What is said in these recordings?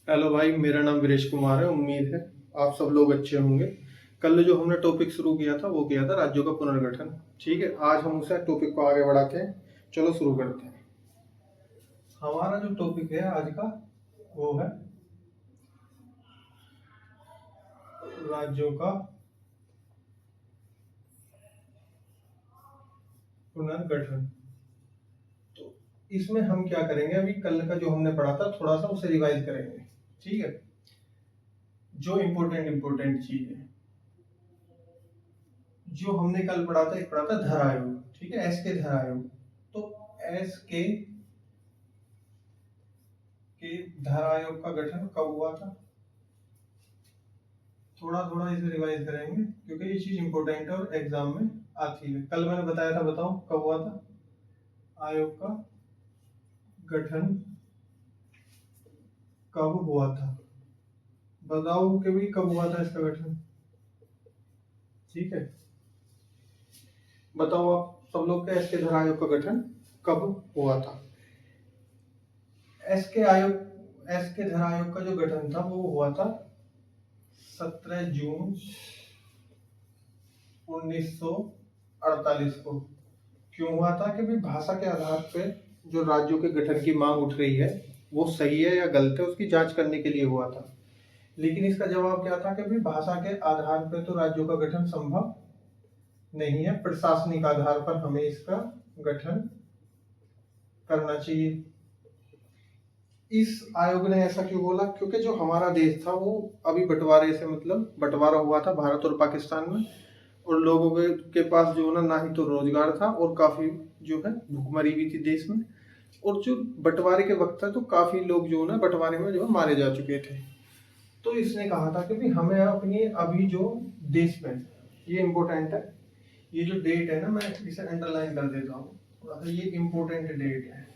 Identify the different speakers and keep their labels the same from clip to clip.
Speaker 1: Hello भाई, मेरा नाम वीरेश कुमार है। उम्मीद है आप सब लोग अच्छे होंगे। कल जो हमने टॉपिक शुरू किया था वो किया था राज्यों का पुनर्गठन। ठीक है, आज हम उसे टॉपिक को आगे बढ़ाते हैं। चलो शुरू करते हैं। हमारा जो टॉपिक है आज का वो है राज्यों का पुनर्गठन। तो इसमें हम क्या करेंगे, अभी कल का जो हमने पढ़ा था थोड़ा सा उसे रिवाइज करेंगे। ठीक है, जो इम्पोर्टेंट चीज है जो हमने कल पढ़ा था, एक पढ़ा था धर आयोग। ठीक है, एस के धर आयोग। तो एस के धर आयोग का गठन कब हुआ था, थोड़ा थोड़ा इसे रिवाइज करेंगे क्योंकि ये चीज इंपॉर्टेंट है और एग्जाम में आती है। कल मैंने बताया था, बताओ कब हुआ था आयोग का गठन, कब हुआ था, बताओ कि भी कब हुआ था इसका गठन। ठीक है, बताओ आप सब लोग के एस के धर आयोग का गठन कब हुआ था। एस के धर आयोग का जो गठन था वो हुआ था 17 जून 1948 को। क्यों हुआ था कि भाई भाषा के आधार पे जो राज्यों के गठन की मांग उठ रही है वो सही है या गलत है, उसकी जांच करने के लिए हुआ था। लेकिन इसका जवाब क्या था कि भाई भाषा के आधार पर तो राज्यों का गठन संभव नहीं है, प्रशासनिक आधार पर हमें इसका गठन करना चाहिए। इस आयोग ने ऐसा क्यों बोला, क्योंकि जो हमारा देश था वो अभी बंटवारे से, मतलब बंटवारा हुआ था भारत और पाकिस्तान में, और लोगों के पास जो है ना ही तो रोजगार था और काफी जो है भूखमरी भी थी देश में। और जो बंटवारे के वक्त था तो काफी लोग जो है ना बंटवारे में जो है मारे जा चुके थे। तो इसने कहा था कि भाई हमें अपनी अभी जो देश में, ये इम्पोर्टेंट है, ये जो डेट है ना मैं इसे अंडरलाइन कर देता हूँ थोड़ा सा, ये इम्पोर्टेंट डेट है।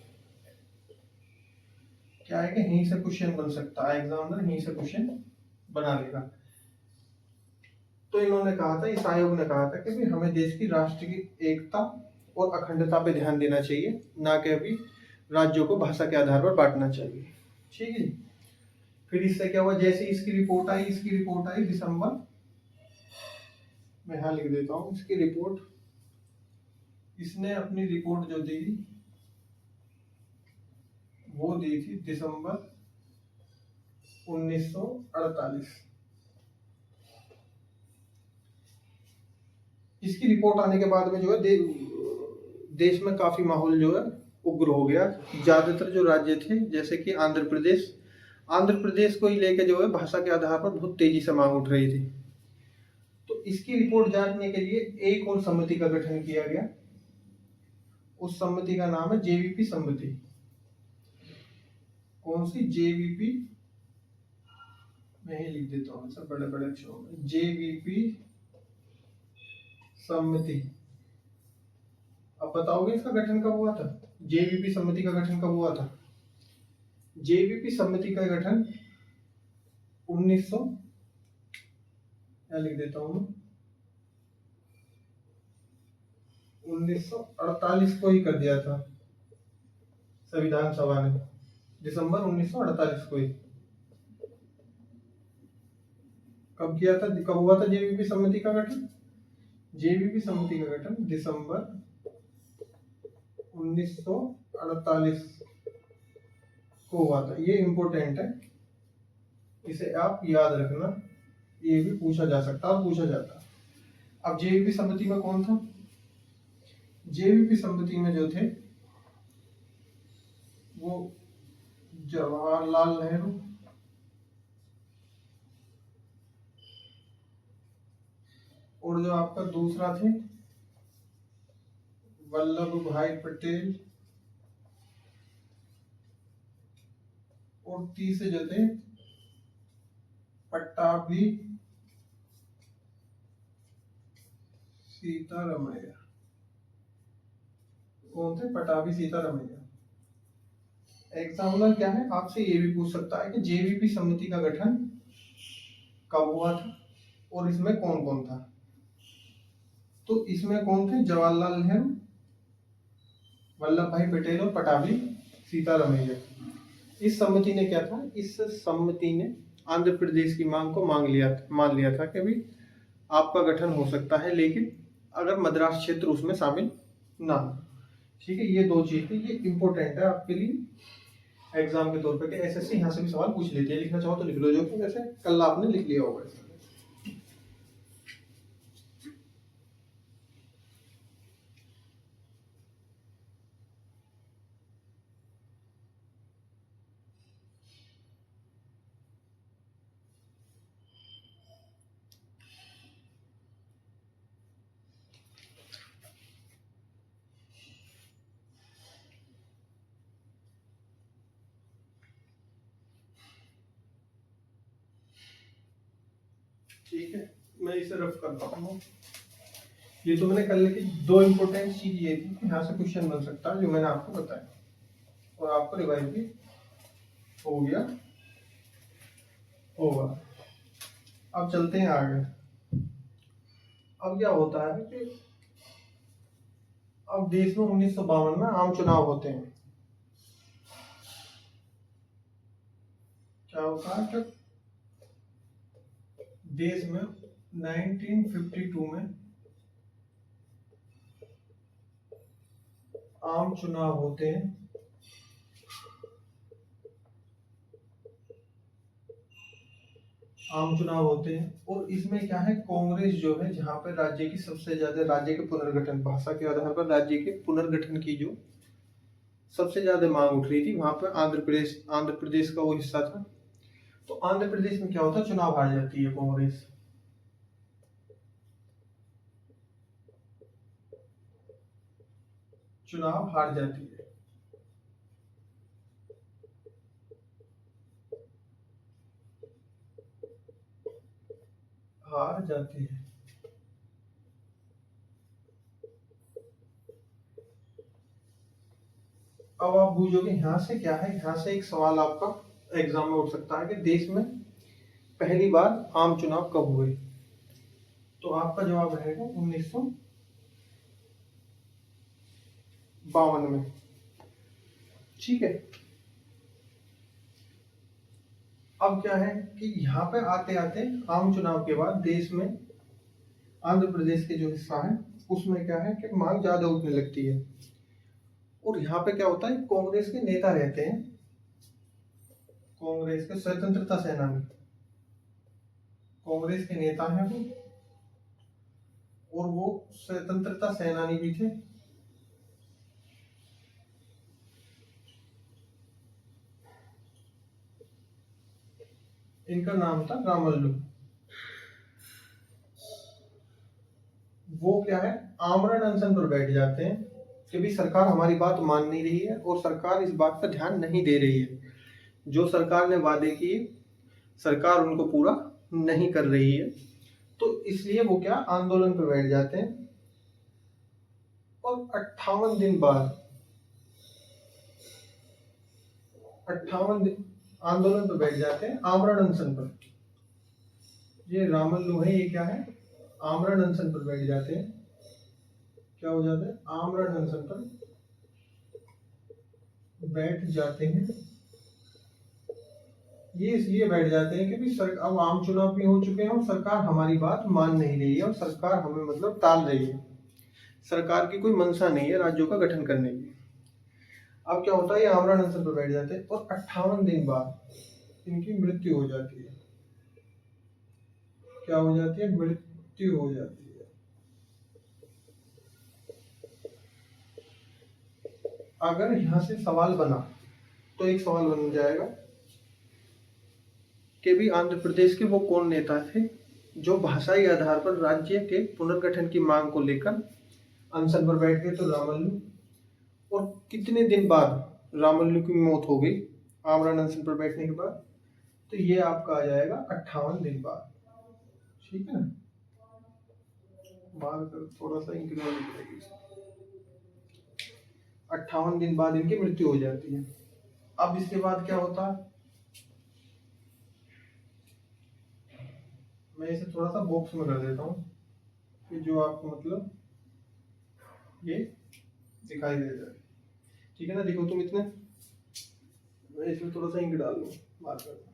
Speaker 1: क्या है कि यहीं से क्वेश्चन बन सकता है, एग्जामिनर यहीं से क्वेश्चन बना लेगा। तो इन्होंने कहा था, इस आयोग ने कहा था कि भाई हमें देश की राष्ट्र की एकता और अखंडता पे ध्यान देना चाहिए, ना कि अभी राज्यों को भाषा के आधार पर बांटना चाहिए। ठीक है, फिर इससे क्या हुआ, जैसे इसकी रिपोर्ट आई दिसंबर, मैं यहाँ लिख देता हूँ इसकी रिपोर्ट। इसने अपनी रिपोर्ट जो दी वो दी थी दिसंबर 1948। इसकी रिपोर्ट आने के बाद में जो है देश में काफी माहौल जो है उग्र हो गया। ज्यादातर जो राज्य थे जैसे कि आंध्र प्रदेश को ही लेकर जो है भाषा के आधार पर बहुत तेजी से मांग उठ रही थी। तो इसकी रिपोर्ट जांचने के लिए एक और समिति का गठन किया गया। उस समिति का नाम है जेवीपी समिति। कौन सी? जेवीपी, मैं ही लिख देता हूँ सब बड़े बड़े अक्षरों में, जेवीपी समिति। अब बताओगे इसका गठन कब हुआ था, जेवीपी समिति का गठन कब हुआ था। जेवीपी समिति का गठन 1900, लिख देता हूँ 1948 को ही कर दिया था संविधान सभा ने, दिसंबर 1948 को ही। कब किया था, कब हुआ था जेवीपी समिति का गठन? जेवीपी समिति का गठन दिसंबर 1948 को हुआ था। ये इंपॉर्टेंट है, इसे आप याद रखना, ये भी पूछा जा सकता और पूछा जाता। अब जेवीपी समिति में कौन था? जेवीपी समिति में जो थे वो जवाहरलाल नेहरू, और जो आपका दूसरा थे वल्लभ भाई पटेल, और तीसरे जो थे पट्टाभी सीतारमैया। कौन थे? पट्टाभी सीतारमैया। एग्जामिनर क्या है आपसे ये भी पूछ सकता है कि जेवीपी समिति का गठन कब हुआ था और इसमें कौन कौन था। तो इसमें कौन थे? जवाहरलाल नेहरू, वल्लभ भाई पटेल और पट्टाभी सीतारमैया। इस सम्मति ने क्या था, इस सम्मति ने आंध्र प्रदेश की मांग को मान लिया था कि भी आपका गठन हो सकता है, लेकिन अगर मद्रास क्षेत्र उसमें शामिल ना हो। ठीक है, ये दो चीज थी, ये इंपॉर्टेंट है आपके लिए एग्जाम के तौर पे कि एसएससी यहाँ से भी सवाल पूछ लेती है। लिखना चाहो तो लिख लो, जो कि जैसे कल आपने लिख लिया होगा। ठीक है, मैं इसे रफ करता हूँ। ये तो मैंने कल लिखी दो इंपॉर्टेंट चीज ये थी कि यहाँ से क्वेश्चन बन सकता है, जो मैंने आपको बताया और आपको रिवाइज भी हो गया होगा। अब चलते हैं आगे। अब क्या होता है कि अब देश में 1952 में आम चुनाव होते हैं। क्या होता है कि देश में 1952 में आम चुनाव होते हैं। आम चुनाव होते हैं और इसमें क्या है, कांग्रेस जो है, जहां पर राज्य की सबसे ज्यादा, राज्य के पुनर्गठन, भाषा के आधार पर राज्य के पुनर्गठन की जो सबसे ज्यादा मांग उठ रही थी, वहां पर आंध्र प्रदेश का वो हिस्सा था। तो आंध्र प्रदेश में क्या होता है, चुनाव हार जाती है कांग्रेस। चुनाव हार जाती है। हार जाती है। अब आप पूछोगे यहाँ से क्या है, यहाँ से एक सवाल आपका एग्जाम में उठ सकता है कि देश में पहली बार आम चुनाव कब हुए। तो आपका जवाब रहेगा 1952 में। ठीक है, अब क्या है कि यहाँ पे आते आते आम चुनाव के बाद देश में आंध्र प्रदेश के जो हिस्सा है उसमें क्या है कि मांग ज्यादा उठने लगती है। और यहाँ पे क्या होता है, कांग्रेस के नेता रहते हैं, कांग्रेस के स्वतंत्रता सेनानी, कांग्रेस के नेता हैं वो, और वो स्वतंत्रता सेनानी भी थे। इनका नाम था रामल्लू। वो क्या है, आमरण अनशन पर बैठ जाते हैं कि भी सरकार हमारी बात मान नहीं रही है और सरकार इस बात पर ध्यान नहीं दे रही है। जो सरकार ने वादे किए सरकार उनको पूरा नहीं कर रही है। तो इसलिए वो क्या, आंदोलन पर बैठ जाते हैं। और 58 दिन बाद, 58 दिन आंदोलन पर बैठ जाते हैं, आमरण अनशन पर। ये रामल्लू है, ये क्या है, आमरण अनशन पर बैठ जाते हैं। क्या हो जाता है, आमरण अनशन पर बैठ जाते हैं। ये इसलिए बैठ जाते हैं कि भी अब आम चुनाव भी हो चुके हैं और सरकार हमारी बात मान नहीं रही है और सरकार हमें मतलब टाल रही है। सरकार की कोई मंशा नहीं है राज्यों का गठन करने की। अब क्या होता है, ये आमरण अनशन पर बैठ जाते हैं और 58 दिन बाद इनकी मृत्यु हो जाती है। क्या हो जाती है, मृत्यु हो जाती है। अगर यहां से सवाल बना तो एक सवाल बन जाएगा कि भी आंध्र प्रदेश के वो कौन नेता थे जो भाषाई आधार पर राज्य के पुनर्गठन की मांग को लेकर अनशन पर बैठ गए। तो रामल्लू। और कितने दिन बाद रामल्लू की मौत हो गई आमरण अनशन पर बैठने के बाद, तो ये आपका आ जाएगा 58 दिन बाद। ठीक है ना, मार्कर थोड़ा सा इंक्रीमेंट करेगी। 58 दिन बाद इनकी मृत्यु हो जाती है। अब इसके बाद क्या होता है, मैं इसे थोड़ा सा बॉक्स में कर देता हूँ कि जो आपको मतलब ये दिखाई दे जाए। ठीक है ना, देखो तुम इतने मैं इसमें थोड़ा सा इंक डाल लूँ बात करना।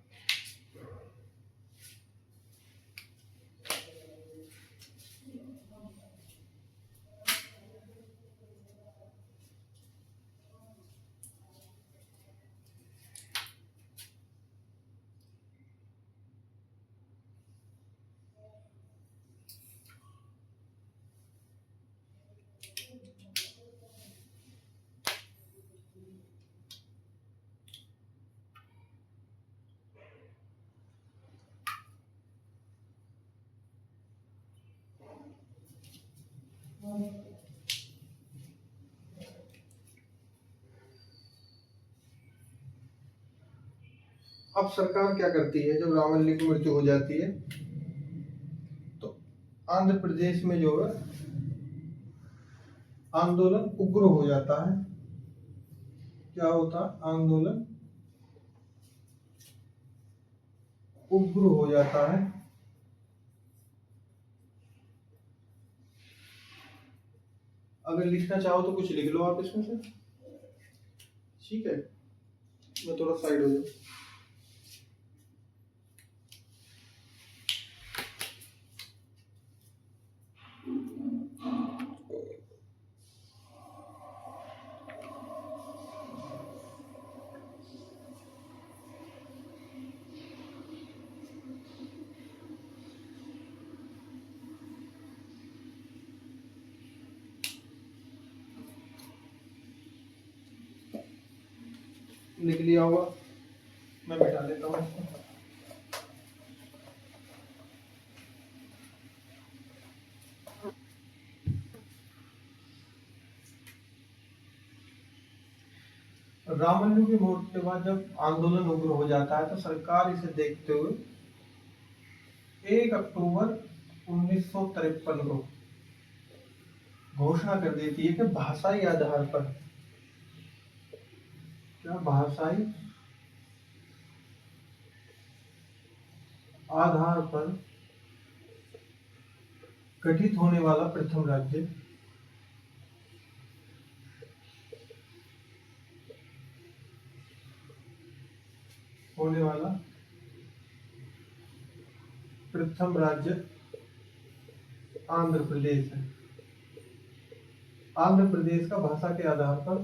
Speaker 1: अब सरकार क्या करती है, जब रामल्ली की मृत्यु हो जाती है तो आंध्र प्रदेश में जो है आंदोलन उग्र हो जाता है। क्या होता है? आंदोलन उग्र हो जाता है। अगर लिखना चाहो तो कुछ लिख लो आप इसमें से, ठीक है। मैं थोड़ा साइड हो जाऊँ। लिख लिया होगा, मैं मिटा लेता हूँ इसको। रामल्लू की मौत के बाद जब आंदोलन उग्र हो जाता है तो सरकार इसे देखते हुए 1 अक्टूबर 1953 को घोषणा कर देती है कि भाषाई आधार पर, क्या भाषाई आधार पर गठित होने वाला प्रथम राज्य आंध्र प्रदेश है। आंध्र प्रदेश का भाषा के आधार पर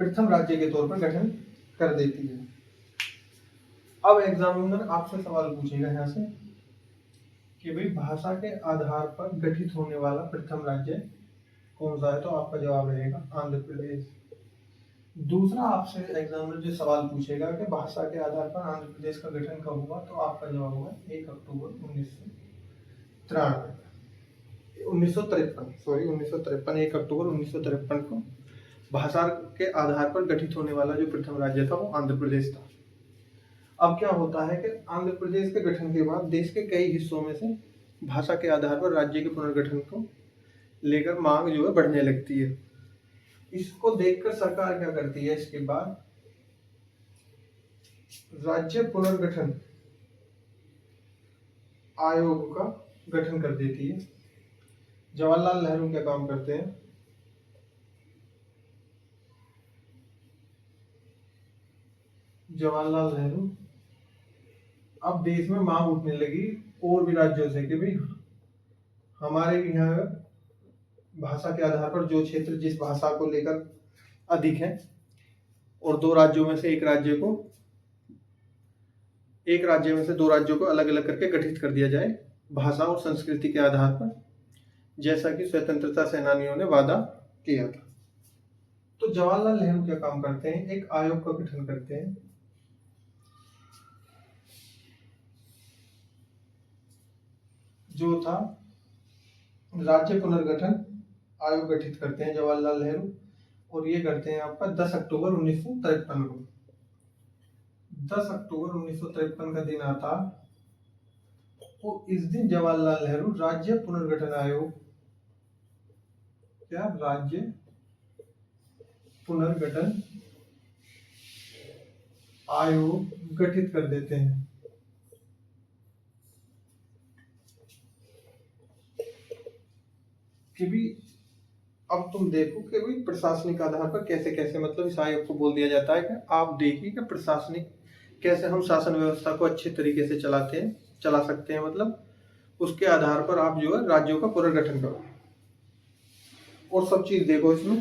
Speaker 1: प्रथम राज्य के तौर पर गठन कर देती है। अब एग्जामिनर आपसे सवाल पूछेगा यहाँ से कि भाई भाषा के आधार पर गठित होने वाला प्रथम राज्य कौन सा है, तो आपका जवाब रहेगा आंध्र प्रदेश। दूसरा आपसे एग्जामिनर जो सवाल पूछेगा कि भाषा के आधार पर आंध्र प्रदेश का गठन कब हुआ, तो आपका जवाब होगा 1 अक्टूबर 1953 1 अक्टूबर 1953 को भाषा के आधार पर गठित होने वाला जो प्रथम राज्य था वो आंध्र प्रदेश था। अब क्या होता है कि आंध्र प्रदेश के गठन के बाद देश के कई हिस्सों में से भाषा के आधार पर राज्य के पुनर्गठन को लेकर मांग जो है बढ़ने लगती है। इसको देखकर सरकार क्या करती है, इसके बाद राज्य पुनर्गठन आयोग का गठन कर देती है। जवाहरलाल नेहरू क्या काम करते हैं, जवाहरलाल नेहरू, अब देश में मांग उठने लगी और भी राज्यों से कि भाई हमारे भी यहाँ भाषा के आधार पर जो क्षेत्र जिस भाषा को लेकर अधिक है और दो राज्यों में से एक राज्य में से दो राज्यों को अलग अलग करके गठित कर दिया जाए भाषा और संस्कृति के आधार पर, जैसा कि स्वतंत्रता सेनानियों ने वादा किया था। तो जवाहरलाल नेहरू क्या काम करते हैं, एक आयोग का गठन करते हैं जो था राज्य पुनर्गठन आयोग गठित करते हैं जवाहरलाल नेहरू, और ये करते हैं आपका 10 अक्टूबर 1953 को। 10 अक्टूबर 1953 का दिन आता तो इस दिन जवाहरलाल नेहरू राज्य पुनर्गठन आयोग, क्या राज्य पुनर्गठन आयोग गठित कर देते हैं। कि भी अब तुम देखो कि भाई प्रशासनिक आधार पर कैसे कैसे मतलब इस आयोग को बोल दिया जाता है कि आप देखिए कि प्रशासनिक कैसे हम शासन व्यवस्था को अच्छे तरीके से चला सकते हैं, मतलब उसके आधार पर आप जो है राज्यों का पुनर्गठन करो और सब चीज देखो इसमें,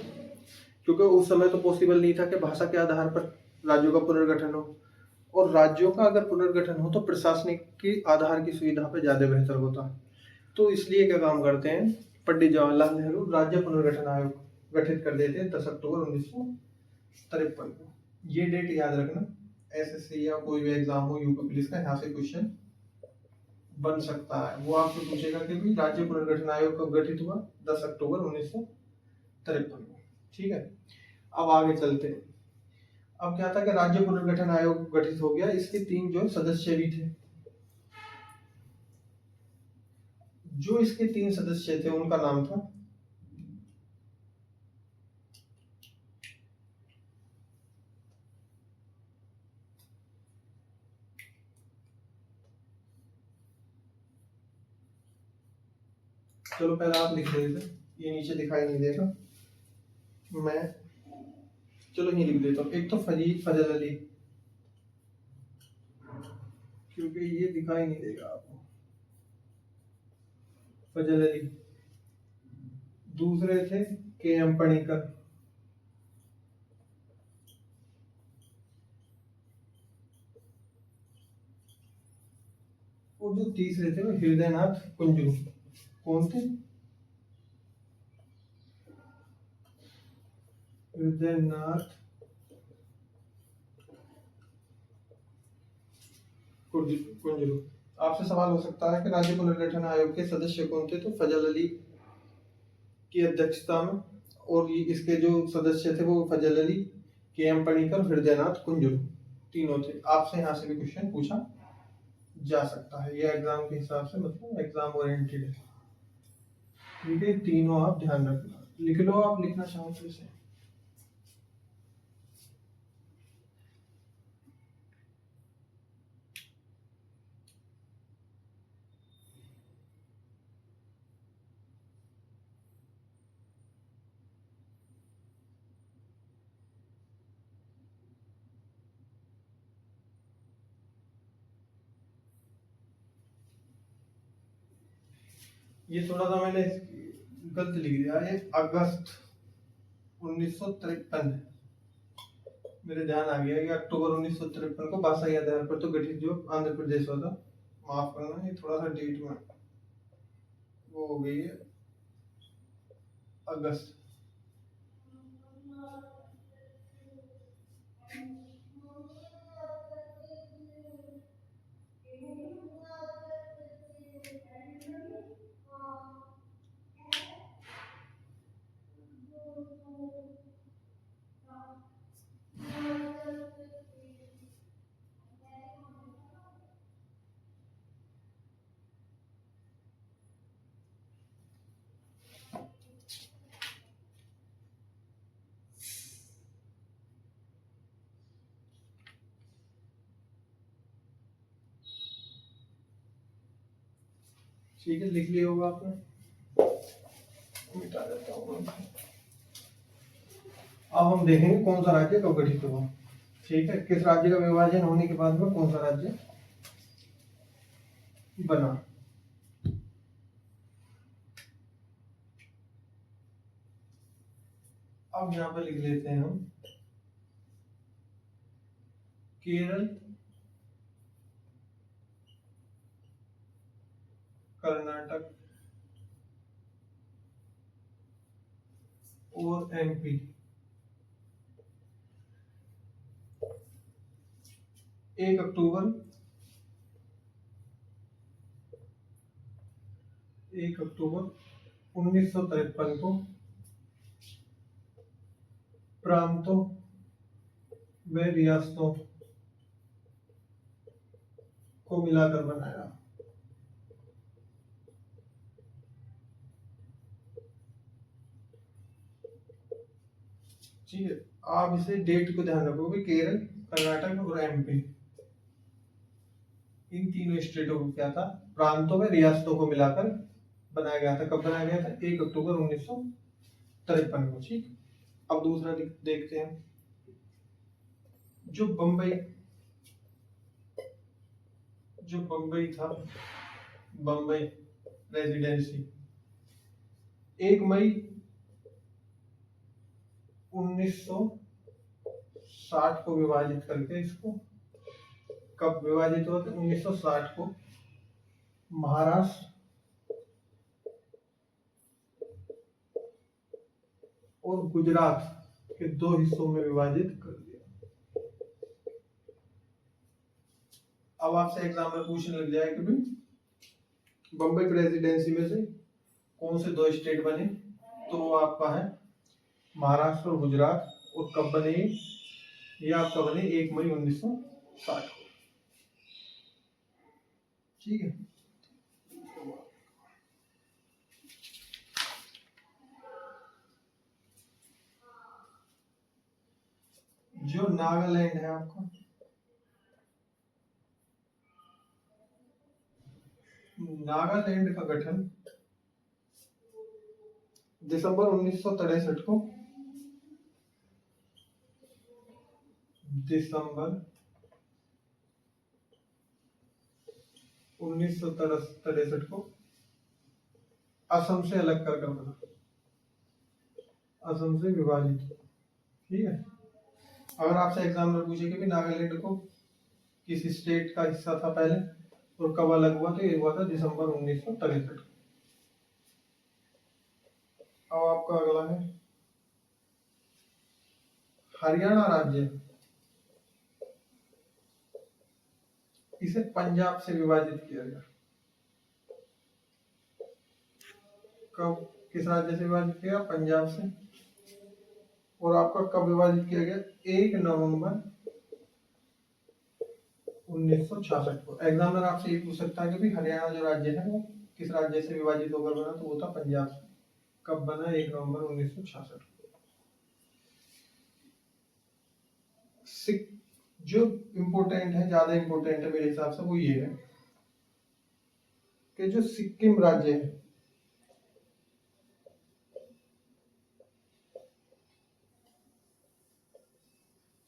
Speaker 1: क्योंकि उस समय तो पॉसिबल नहीं था कि भाषा के आधार पर राज्यों का पुनर्गठन हो, और राज्यों का अगर पुनर्गठन हो तो प्रशासनिक के आधार की सुविधा पर ज्यादा बेहतर होता। तो इसलिए क्या काम करते हैं, पंडित जवाहरलाल नेहरू राज्य पुनर्गठन आयोग गठित कर देते हैं 10 अक्टूबर 1953 को। ये डेट याद रखना, एसएससी या कोई भी एग्जाम हो यूपी पुलिस का, यहाँ से क्वेश्चन बन सकता है। वो आपसे पूछेगा कि भी राज्य पुनर्गठन आयोग कब गठित हुआ, 10 अक्टूबर 1953 को। ठीक है, अब आगे चलते हैं। अब क्या था कि राज्य पुनर्गठन आयोग गठित हो गया, इसके 3 जो सदस्य भी थे। जो इसके 3 सदस्य थे उनका नाम था चलो पहले आप लिख देते, ये नीचे दिखाई नहीं देगा, मैं चलो ये लिख देता हूँ। एक तो फजल अली, क्योंकि ये दिखाई नहीं देगा आपको, फजल अली। दूसरे थे के एम पणिकर, और जो तीसरे थे वो हृदयनाथ कुंजू। कौन थे? हृदयनाथ कुंजरू। आपसे सवाल हो सकता है कि राज्य पुनर्गठन आयोग के सदस्य कौन थे, तो फजल अली की अध्यक्षता में, और ये इसके जो सदस्य थे वो फजल अली, के एम पणिकर, हृदयनाथ कुंजरू तीनों थे। आपसे यहाँ से भी क्वेश्चन पूछा जा सकता है, ये एग्जाम के हिसाब से मतलब एग्जाम ओरिएंटेड है। ठीक है, तीनों आप ध्यान रखना, लिख लो, आप लिखना चाहो तो इसे। ये थोड़ा सा मैंने गलत लिख दिया, ये अगस्त 1953 है। मेरे ध्यान आ गया कि अक्टूबर 1953 को भाषाई आधार पर तो गठित जो आंध्र प्रदेश होता, माफ करना ये थोड़ा सा डेट में वो हो गई है, अगस्त। ठीक है, लिख लिया होगा आपने, मिटा देता हूँ। अब हम देखेंगे कौन सा राज्य कब गठित हुआ। ठीक है, किस राज्य का विभाजन होने के बाद में कौन सा राज्य बना। अब यहाँ पर लिख लेते हैं हम केरल, कर्नाटक और एमपी। 1 अक्टूबर 1953 को प्रांतों व रियासतों को मिलाकर बनाया। ठीक है, आप इसे डेट को ध्यान रखोगे, केरल, कर्नाटक और एमपी, इन तीनों स्टेटों को क्या था, प्रांतों में रियासतों को मिलाकर बनाया गया था। कब बनाया गया था? 1 अक्टूबर 1953 1953 को। ठीक, अब दूसरा देखते हैं। जो बम्बई था, बम्बई प्रेसिडेंसी 1 मई 1960 को विभाजित करके, इसको कब विभाजित हुआ था? 1960 को महाराष्ट्र और गुजरात के 2 हिस्सों में विभाजित कर दिया। अब आपसे एग्जाम में पूछने लग जाए कि भाई बम्बई प्रेसिडेंसी में से कौन से 2 स्टेट बने, तो वो आपका है महाराष्ट्र और गुजरात, और कब बने? ये आपका बने 1 मई 1960 को। ठीक है, जो नागालैंड है आपका, नागालैंड का गठन दिसंबर 1963 को, दिसंबर 1963 को असम से अलग कर बना, असम से विभाजित। ठीक है, अगर आपसे एग्जाम में पूछे कि भी नागालैंड को किस स्टेट का हिस्सा था पहले और कब अलग हुआ, तो ये हुआ था दिसंबर 1963। अब आपका अगला है हरियाणा राज्य, इसे पंजाब से विभाजित किया गया। कब, किस राज्य से विभाजित किया? पंजाब से। और आपका कब विभाजित किया गया? 1 नवंबर 1966 को। एग्जामिनर आपसे ये पूछ सकता है कि भाई हरियाणा जो राज्य है वो किस राज्य से विभाजित होकर बना, तो वो था पंजाब से। कब बना? 1 नवंबर 1966 को। जो इम्पोर्टेंट है, ज्यादा इम्पोर्टेंट है मेरे हिसाब से, वो ये है कि जो सिक्किम राज्य है,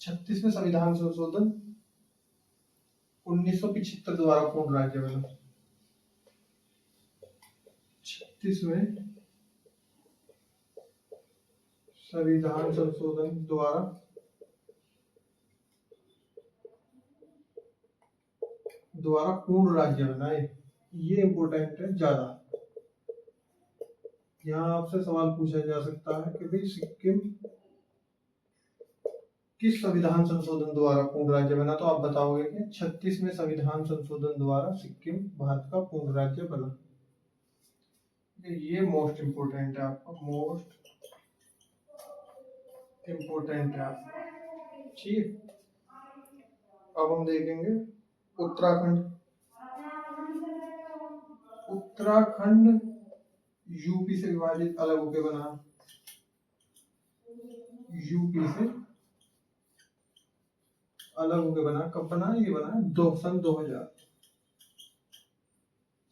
Speaker 1: छत्तीसवें संविधान संशोधन 1975 द्वारा पूर्ण राज्य बना। 36वें संविधान संशोधन द्वारा पूर्ण राज्य बनाए। ये इम्पोर्टेंट है ज्यादा। यहाँ आपसे सवाल पूछा जा सकता है कि भाई सिक्किम किस संविधान संशोधन द्वारा पूर्ण राज्य बना, तो आप बताओगे कि 36वें संविधान संशोधन द्वारा सिक्किम भारत का पूर्ण राज्य बना। ये मोस्ट इम्पोर्टेंट है आपका, मोस्ट इम्पोर्टेंट है आपका। ठीक, अब हम देखेंगे उत्तराखंड। उत्तराखंड यूपी से विभाजित अलग होकर बना, यूपी से अलग होकर बना। कब बना? ये बना सन 2000।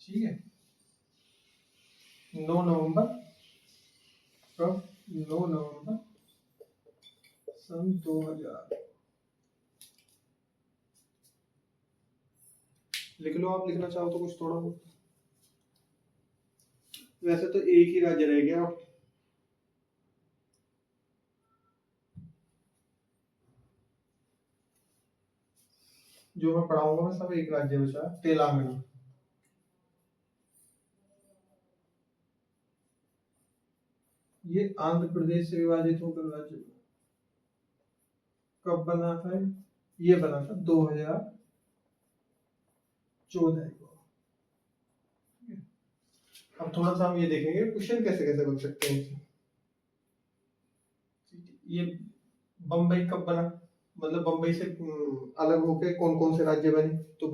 Speaker 1: ठीक है, 9 नवंबर, कब? 9 नवंबर सन 2000। लिख लो, आप लिखना चाहो तो कुछ थोड़ा बहुत। वैसे तो एक ही राज्य रह गया, जो मैं पढ़ाऊंगा मैं सब एक राज्य बचा, तेलंगाना। ये आंध्र प्रदेश से विभाजित होकर राज्य कब बना था? ये बना था 2014 को। अब थोड़ा सा हम ये देखेंगे क्वेश्चन कैसे कैसे बन सकते हैं। ये बम्बई कब बना, मतलब बम्बई से अलग होके कौन कौन से राज्य बने, तो